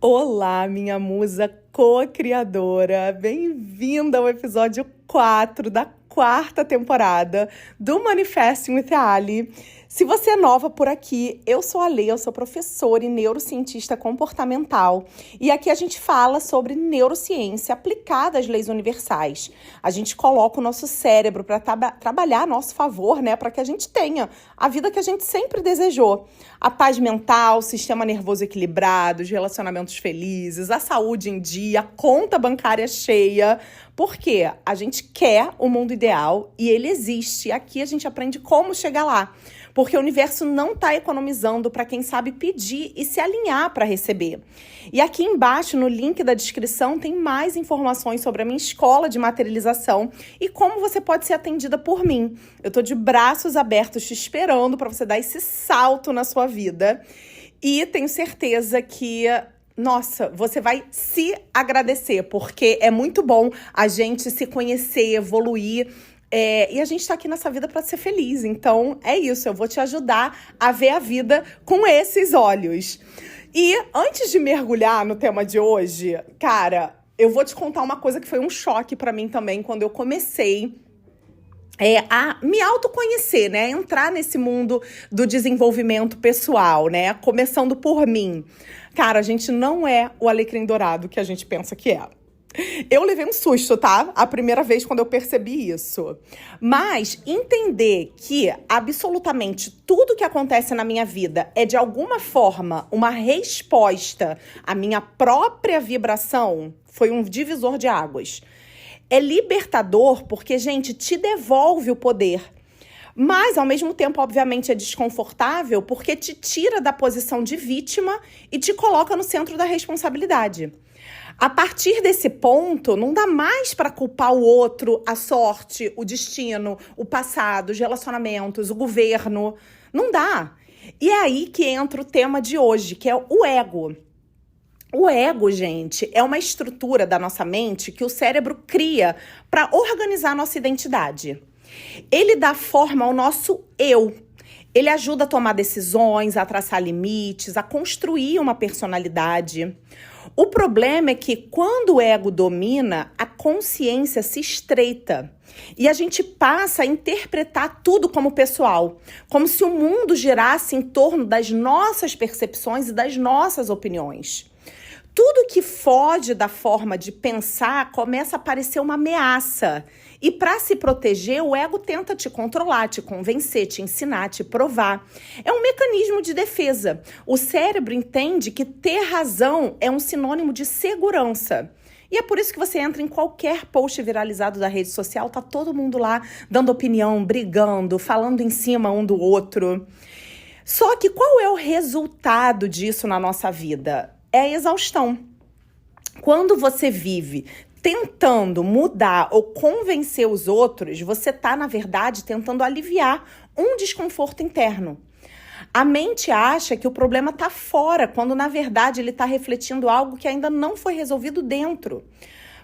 Olá, minha musa co-criadora. Bem-vinda ao episódio 4 da quarta temporada do Manifesting with Ali. Se você é nova por aqui, eu sou a Lê, eu sou professora e neurocientista comportamental. E aqui a gente fala sobre neurociência aplicada às leis universais. A gente coloca o nosso cérebro para trabalhar a nosso favor, né? Para que a gente tenha a vida que a gente sempre desejou. A paz mental, sistema nervoso equilibrado, os relacionamentos felizes, a saúde em dia, a conta bancária cheia. Porque a gente quer o mundo ideal e ele existe. Aqui a gente aprende como chegar lá. Porque o universo não está economizando para quem sabe pedir e se alinhar para receber. E aqui embaixo, no link da descrição, tem mais informações sobre a minha escola de materialização e como você pode ser atendida por mim. Eu estou de braços abertos te esperando para você dar esse salto na sua vida. E tenho certeza que... Nossa, você vai se agradecer, porque é muito bom a gente se conhecer, evoluir. E a gente tá aqui nessa vida para ser feliz. Então, é isso. Eu vou te ajudar a ver a vida com esses olhos. E antes de mergulhar no tema de hoje, cara, eu vou te contar uma coisa que foi um choque para mim também quando eu comecei a me autoconhecer, né? Entrar nesse mundo do desenvolvimento pessoal, né? Começando por mim. Cara, a gente não é o alecrim dourado que a gente pensa que é. Eu levei um susto, tá? A primeira vez quando eu percebi isso. Mas entender que absolutamente tudo que acontece na minha vida é de alguma forma uma resposta à minha própria vibração foi um divisor de águas. É libertador porque, gente, te devolve o poder. Mas, ao mesmo tempo, obviamente, é desconfortável porque te tira da posição de vítima e te coloca no centro da responsabilidade. A partir desse ponto, não dá mais para culpar o outro, a sorte, o destino, o passado, os relacionamentos, o governo. Não dá. E é aí que entra o tema de hoje, que é o ego. O ego, gente, é uma estrutura da nossa mente que o cérebro cria para organizar a nossa identidade. Ele dá forma ao nosso eu. Ele ajuda a tomar decisões, a traçar limites, a construir uma personalidade. O problema é que quando o ego domina, a consciência se estreita. E a gente passa a interpretar tudo como pessoal, como se o mundo girasse em torno das nossas percepções e das nossas opiniões. Tudo que foge da forma de pensar começa a parecer uma ameaça. E para se proteger, o ego tenta te controlar, te convencer, te ensinar, te provar. É um mecanismo de defesa. O cérebro entende que ter razão é um sinônimo de segurança. E é por isso que você entra em qualquer post viralizado da rede social, tá todo mundo lá dando opinião, brigando, falando em cima um do outro. Só que qual é o resultado disso na nossa vida? É a exaustão. Quando você vive tentando mudar ou convencer os outros, você está, na verdade, tentando aliviar um desconforto interno. A mente acha que o problema está fora, quando, na verdade, ele está refletindo algo que ainda não foi resolvido dentro.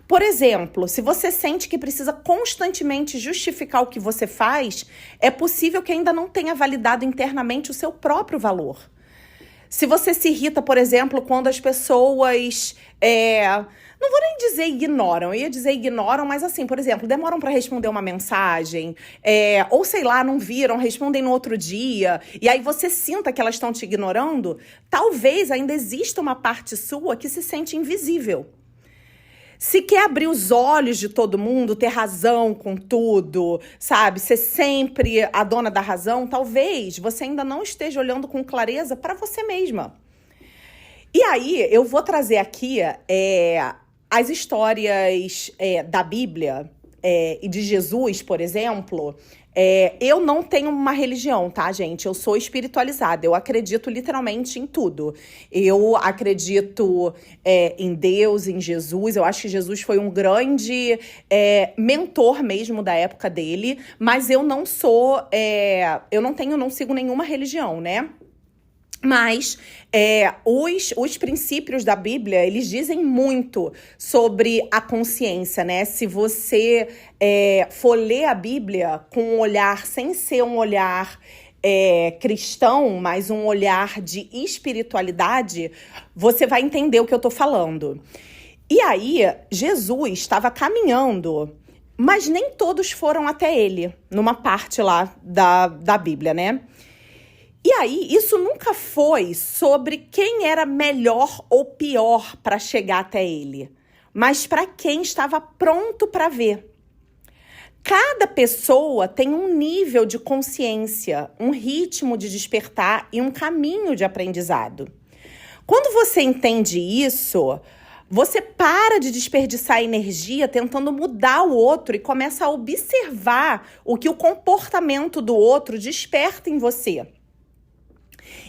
Por exemplo, se você sente que precisa constantemente justificar o que você faz, é possível que ainda não tenha validado internamente o seu próprio valor. Se você se irrita, por exemplo, quando as pessoas, não vou nem dizer ignoram, eu ia dizer ignoram, mas assim, por exemplo, demoram para responder uma mensagem, ou sei lá, não viram, respondem no outro dia, e aí você sinta que elas estão te ignorando, talvez ainda exista uma parte sua que se sente invisível. Se quer abrir os olhos de todo mundo, ter razão com tudo, sabe? Ser sempre a dona da razão, talvez você ainda não esteja olhando com clareza para você mesma. E aí, eu vou trazer aqui as histórias da Bíblia e de Jesus, por exemplo. Eu não tenho uma religião, tá, gente? Eu sou espiritualizada, eu acredito literalmente em tudo. Eu acredito em Deus, em Jesus. Eu acho que Jesus foi um grande mentor mesmo da época dele, mas eu não sou, não sigo nenhuma religião, né? Mas os princípios da Bíblia, eles dizem muito sobre a consciência, né? Se você for ler a Bíblia com um olhar, sem ser um olhar cristão, mas um olhar de espiritualidade, você vai entender o que eu tô falando. E aí, Jesus estava caminhando, mas nem todos foram até ele, numa parte lá da Bíblia, né? E aí, isso nunca foi sobre quem era melhor ou pior para chegar até ele, mas para quem estava pronto para ver. Cada pessoa tem um nível de consciência, um ritmo de despertar e um caminho de aprendizado. Quando você entende isso, você para de desperdiçar energia tentando mudar o outro e começa a observar o que o comportamento do outro desperta em você.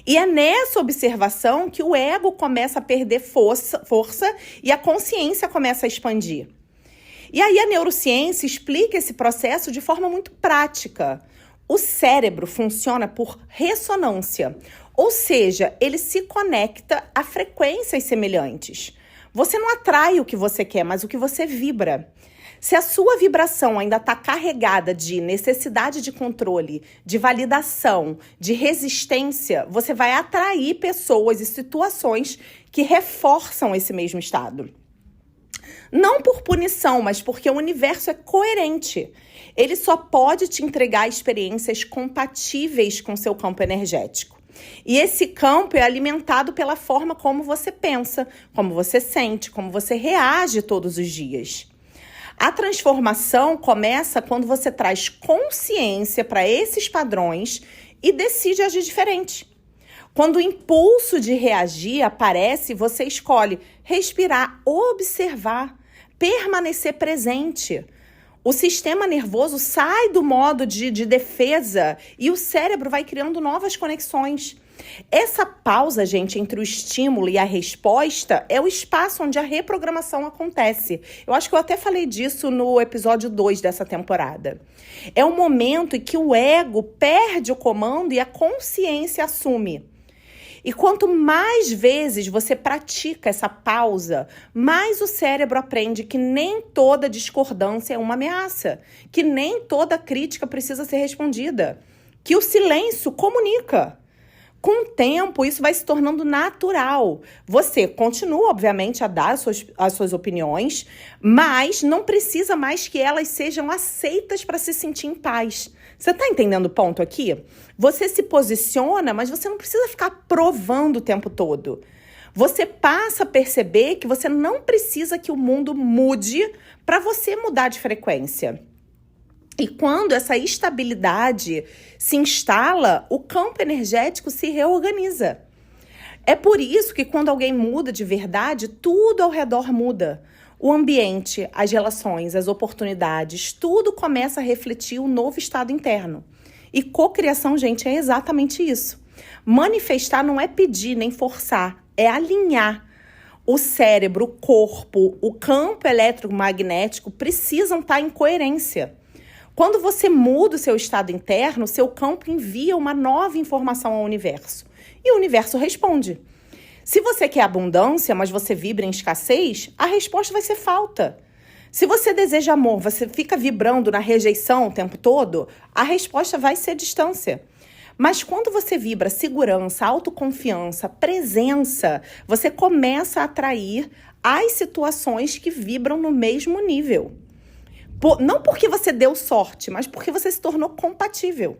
E é nessa observação que o ego começa a perder força e a consciência começa a expandir. E aí a neurociência explica esse processo de forma muito prática. O cérebro funciona por ressonância, ou seja, ele se conecta a frequências semelhantes. Você não atrai o que você quer, mas o que você vibra. Se a sua vibração ainda está carregada de necessidade de controle, de validação, de resistência, você vai atrair pessoas e situações que reforçam esse mesmo estado. Não por punição, mas porque o universo é coerente. Ele só pode te entregar experiências compatíveis com seu campo energético. E esse campo é alimentado pela forma como você pensa, como você sente, como você reage todos os dias. A transformação começa quando você traz consciência para esses padrões e decide agir diferente. Quando o impulso de reagir aparece, você escolhe respirar, observar, permanecer presente. O sistema nervoso sai do modo de defesa e o cérebro vai criando novas conexões. Essa pausa, gente, entre o estímulo e a resposta é o espaço onde a reprogramação acontece. Eu acho que eu até falei disso no episódio 2 dessa temporada. É o momento em que o ego perde o comando e a consciência assume. E quanto mais vezes você pratica essa pausa, mais o cérebro aprende que nem toda discordância é uma ameaça, que nem toda crítica precisa ser respondida, que o silêncio comunica. Com o tempo, isso vai se tornando natural. Você continua, obviamente, a dar as suas opiniões, mas não precisa mais que elas sejam aceitas para se sentir em paz. Você está entendendo o ponto aqui? Você se posiciona, mas você não precisa ficar provando o tempo todo. Você passa a perceber que você não precisa que o mundo mude para você mudar de frequência. E quando essa estabilidade se instala, o campo energético se reorganiza. É por isso que quando alguém muda de verdade, tudo ao redor muda. O ambiente, as relações, as oportunidades, tudo começa a refletir o novo estado interno. E cocriação, gente, é exatamente isso. Manifestar não é pedir nem forçar, é alinhar. O cérebro, o corpo, o campo eletromagnético precisam estar em coerência. Quando você muda o seu estado interno, seu campo envia uma nova informação ao universo. E o universo responde. Se você quer abundância, mas você vibra em escassez, a resposta vai ser falta. Se você deseja amor, você fica vibrando na rejeição o tempo todo, a resposta vai ser distância. Mas quando você vibra segurança, autoconfiança, presença, você começa a atrair as situações que vibram no mesmo nível. Não porque você deu sorte, mas porque você se tornou compatível.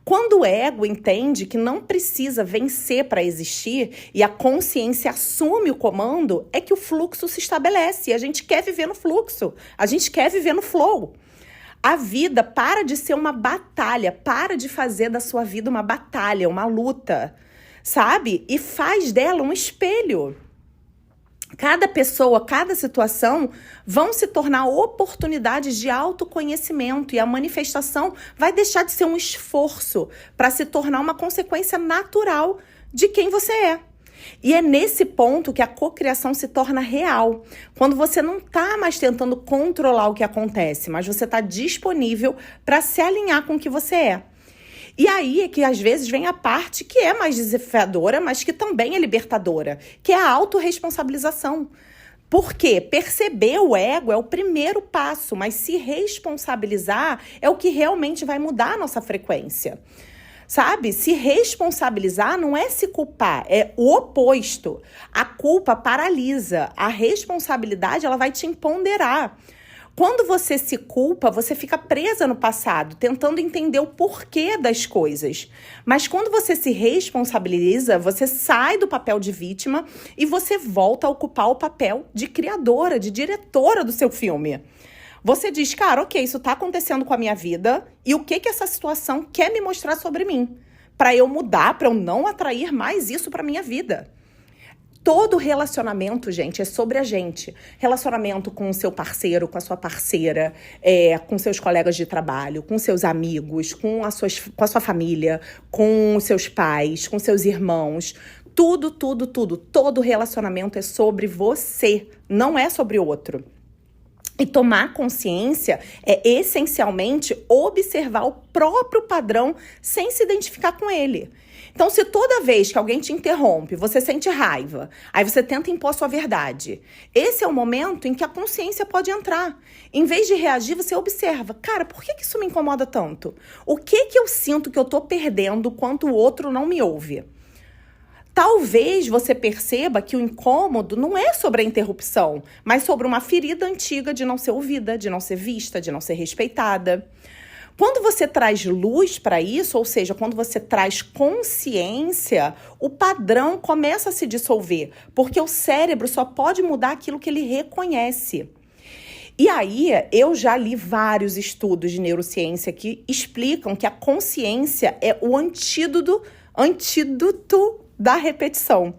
Quando o ego entende que não precisa vencer para existir e a consciência assume o comando, é que o fluxo se estabelece. E a gente quer viver no fluxo, a gente quer viver no flow. A vida para de ser uma batalha, para de fazer da sua vida uma batalha, uma luta, sabe? E faz dela um espelho. Cada pessoa, cada situação vão se tornar oportunidades de autoconhecimento e a manifestação vai deixar de ser um esforço para se tornar uma consequência natural de quem você é. E é nesse ponto que a cocriação se torna real. Quando você não está mais tentando controlar o que acontece, mas você está disponível para se alinhar com o que você é. E aí é que às vezes vem a parte que é mais desafiadora, mas que também é libertadora, que é a autorresponsabilização. Por quê? Perceber o ego é o primeiro passo, mas se responsabilizar é o que realmente vai mudar a nossa frequência. Sabe? Se responsabilizar não é se culpar, é o oposto. A culpa paralisa, a responsabilidade ela vai te empoderar. Quando você se culpa, você fica presa no passado, tentando entender o porquê das coisas. Mas quando você se responsabiliza, você sai do papel de vítima e você volta a ocupar o papel de criadora, de diretora do seu filme. Você diz, cara, ok, isso tá acontecendo com a minha vida e o que essa situação quer me mostrar sobre mim? Para eu mudar, para eu não atrair mais isso para minha vida. Todo relacionamento, gente, é sobre a gente. Relacionamento com o seu parceiro, com a sua parceira, com seus colegas de trabalho, com seus amigos, com a sua família, com os seus pais, com seus irmãos. Tudo. Todo relacionamento é sobre você, não é sobre o outro. E tomar consciência é essencialmente observar o próprio padrão sem se identificar com ele. Então, se toda vez que alguém te interrompe, você sente raiva, aí você tenta impor sua verdade, esse é o momento em que a consciência pode entrar. Em vez de reagir, você observa, cara, por que isso me incomoda tanto? O que eu sinto que eu tô perdendo quando o outro não me ouve? Talvez você perceba que o incômodo não é sobre a interrupção, mas sobre uma ferida antiga de não ser ouvida, de não ser vista, de não ser respeitada. Quando você traz luz para isso, ou seja, quando você traz consciência, o padrão começa a se dissolver, porque o cérebro só pode mudar aquilo que ele reconhece. E aí, eu já li vários estudos de neurociência que explicam que a consciência é o antídoto da repetição.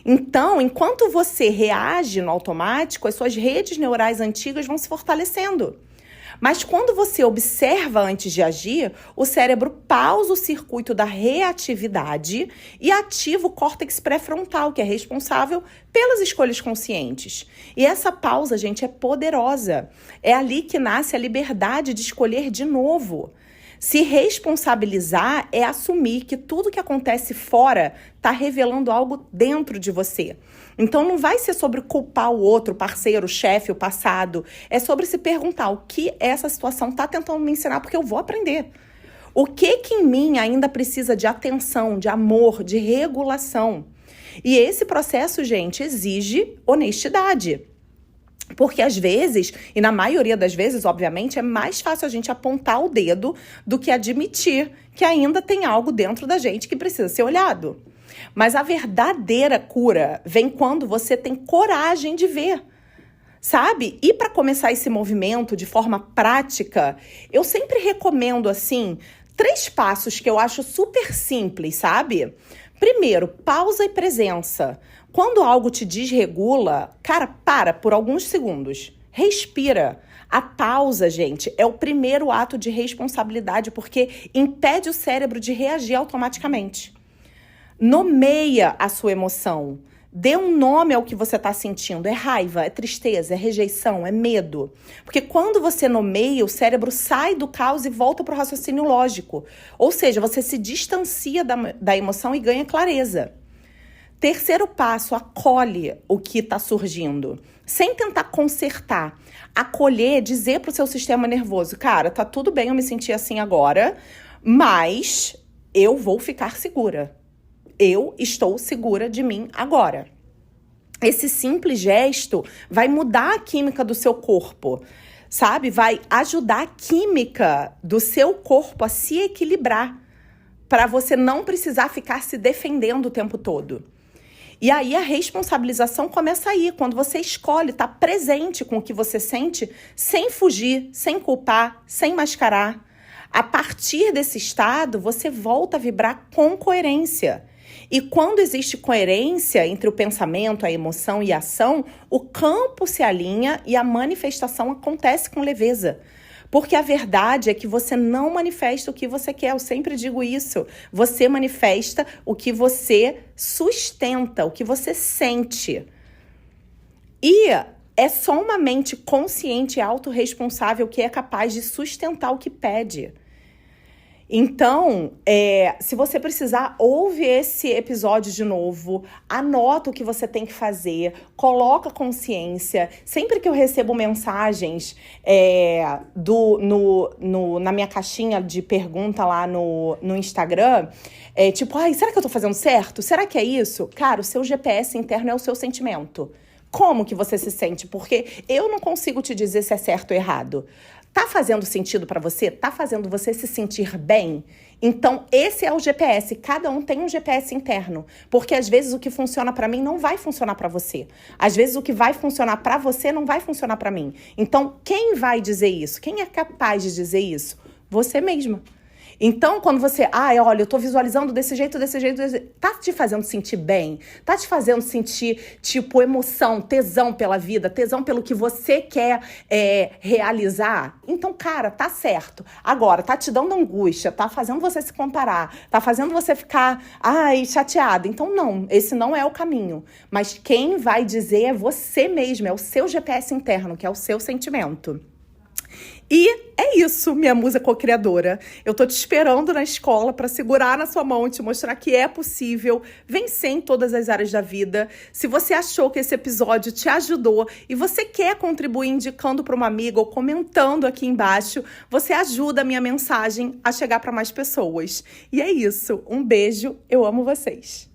Então, enquanto você reage no automático, as suas redes neurais antigas vão se fortalecendo. Mas quando você observa antes de agir, o cérebro pausa o circuito da reatividade e ativa o córtex pré-frontal, que é responsável pelas escolhas conscientes. E essa pausa, gente, é poderosa. É ali que nasce a liberdade de escolher de novo. Se responsabilizar é assumir que tudo que acontece fora está revelando algo dentro de você. Então não vai ser sobre culpar o outro, o parceiro, o chefe, o passado. É sobre se perguntar o que essa situação está tentando me ensinar, porque eu vou aprender. O que em mim ainda precisa de atenção, de amor, de regulação? E esse processo, gente, exige honestidade. Porque às vezes, e na maioria das vezes, obviamente, é mais fácil a gente apontar o dedo do que admitir que ainda tem algo dentro da gente que precisa ser olhado. Mas a verdadeira cura vem quando você tem coragem de ver, sabe? E para começar esse movimento de forma prática, eu sempre recomendo, assim, 3 passos que eu acho super simples, sabe? Primeiro, pausa e presença. Quando algo te desregula, cara, para por alguns segundos. Respira. A pausa, gente, é o primeiro ato de responsabilidade porque impede o cérebro de reagir automaticamente. Nomeia a sua emoção. Dê um nome ao que você está sentindo. É raiva, é tristeza, é rejeição, é medo. Porque quando você nomeia, o cérebro sai do caos e volta para o raciocínio lógico. Ou seja, você se distancia da emoção e ganha clareza. Terceiro passo, acolhe o que está surgindo, sem tentar consertar. Acolher, dizer para o seu sistema nervoso, cara, tá tudo bem eu me sentir assim agora, mas eu vou ficar segura. Eu estou segura de mim agora. Esse simples gesto vai mudar a química do seu corpo, sabe? Vai ajudar a química do seu corpo a se equilibrar, para você não precisar ficar se defendendo o tempo todo. E aí a responsabilização começa aí, quando você escolhe estar presente com o que você sente, sem fugir, sem culpar, sem mascarar. A partir desse estado, você volta a vibrar com coerência. E quando existe coerência entre o pensamento, a emoção e a ação, o campo se alinha e a manifestação acontece com leveza. Porque a verdade é que você não manifesta o que você quer. Eu sempre digo isso. Você manifesta o que você sustenta, o que você sente. E é só uma mente consciente e autorresponsável que é capaz de sustentar o que pede. Então, se você precisar, ouve esse episódio de novo, anota o que você tem que fazer, coloca consciência. Sempre que eu recebo mensagens na minha caixinha de pergunta lá no Instagram, tipo, ai, será que eu tô fazendo certo? Será que é isso? Cara, o seu GPS interno é o seu sentimento. Como que você se sente? Porque eu não consigo te dizer se é certo ou errado. Tá fazendo sentido pra você? Tá fazendo você se sentir bem? Então, esse é o GPS. Cada um tem um GPS interno. Porque às vezes o que funciona pra mim não vai funcionar pra você. Às vezes o que vai funcionar pra você não vai funcionar pra mim. Então, quem vai dizer isso? Quem é capaz de dizer isso? Você mesma. Então, quando você, olha, eu tô visualizando desse jeito, tá te fazendo sentir bem? Tá te fazendo sentir, tipo, emoção, tesão pela vida, tesão pelo que você quer realizar? Então, cara, tá certo. Agora, tá te dando angústia, tá fazendo você se comparar, tá fazendo você ficar, chateado. Então, não, esse não é o caminho. Mas quem vai dizer é você mesmo, é o seu GPS interno, que é o seu sentimento. E é isso, minha musa co-criadora. Eu tô te esperando na escola para segurar na sua mão e te mostrar que é possível vencer em todas as áreas da vida. Se você achou que esse episódio te ajudou e você quer contribuir indicando para uma amiga ou comentando aqui embaixo, você ajuda a minha mensagem a chegar para mais pessoas. E é isso. Um beijo. Eu amo vocês.